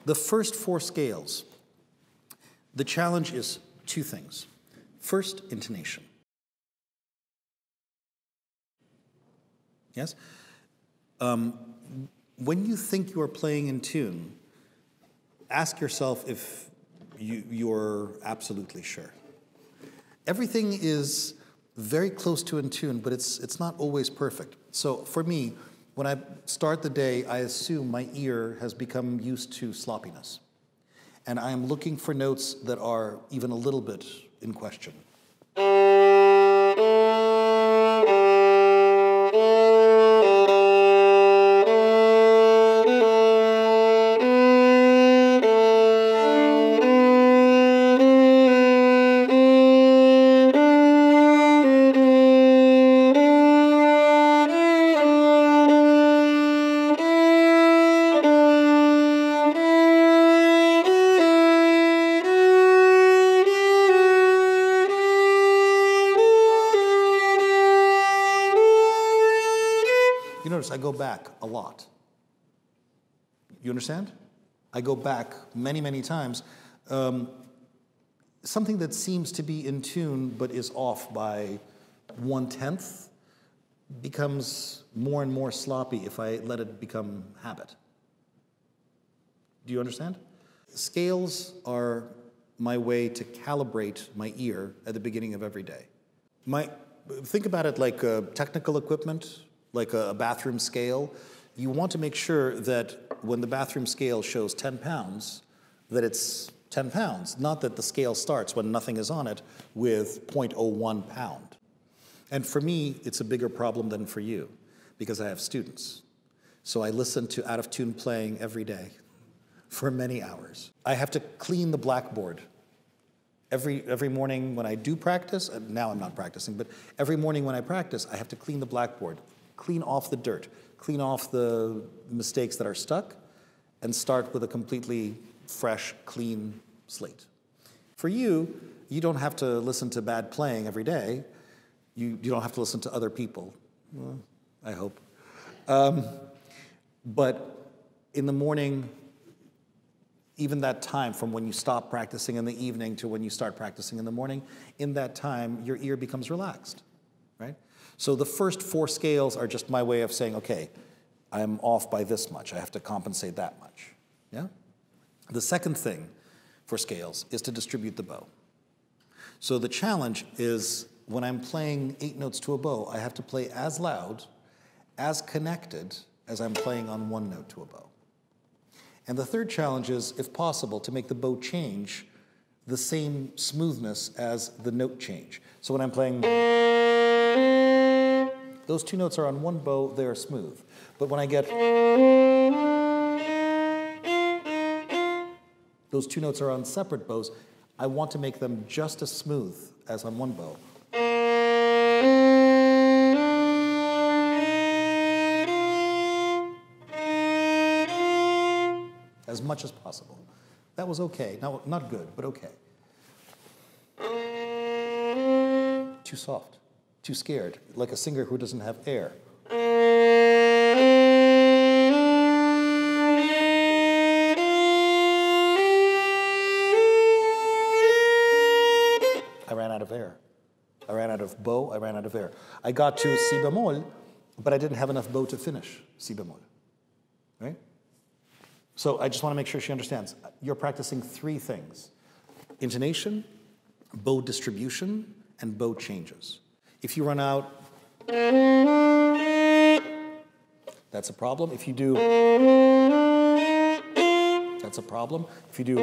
The first four scales, the challenge is two things. First, intonation. Yes? When you think you are playing in tune, ask yourself if you're absolutely sure. Everything is very close to in tune, but it's not always perfect. So for me, when I start the day, I assume my ear has become used to sloppiness. And I am looking for notes that are even a little bit in question. You notice I go back a lot. You understand? I go back many, many times. Something that seems to be in tune but is off by 1/10 becomes more and more sloppy if I let it become habit. Do you understand? Scales are my way to calibrate my ear at the beginning of every day. Think about it like technical equipment, like a bathroom scale. You want to make sure that when the bathroom scale shows 10 pounds, that it's 10 pounds, not that the scale starts when nothing is on it with 0.01 pound. And for me, it's a bigger problem than for you, because I have students. So I listen to out-of-tune playing every day for many hours. I have to clean the blackboard. Every morning when I do practice, and now I'm not practicing, but every morning when I practice, I have to clean the blackboard, clean off the dirt, clean off the mistakes that are stuck, and start with a completely fresh, clean slate. For you, you don't have to listen to bad playing every day. You don't have to listen to other people, well, I hope. But in the morning, even that time from when you stop practicing in the evening to when you start practicing in the morning, in that time, your ear becomes relaxed, right? So the first four scales are just my way of saying, okay, I'm off by this much. I have to compensate that much, yeah? The second thing for scales is to distribute the bow. So the challenge is when I'm playing 8 notes to a bow, I have to play as loud, as connected as I'm playing on 1 note to a bow. And the third challenge is, if possible, to make the bow change the same smoothness as the note change. So when I'm playing, those 2 notes are on 1 bow, they are smooth. But when I get, those 2 notes are on separate bows, I want to make them just as smooth as on 1 bow. As much as possible. That was okay. Now, not good, but okay. Too soft, too scared, like a singer who doesn't have air. I ran out of air. I ran out of bow, I ran out of air. I got to si bemol, but I didn't have enough bow to finish si bemol, right? So I just want to make sure she understands. You're practicing 3 things: intonation, bow distribution, and bow changes. If you run out, that's a problem. If you do, that's a problem. If you do,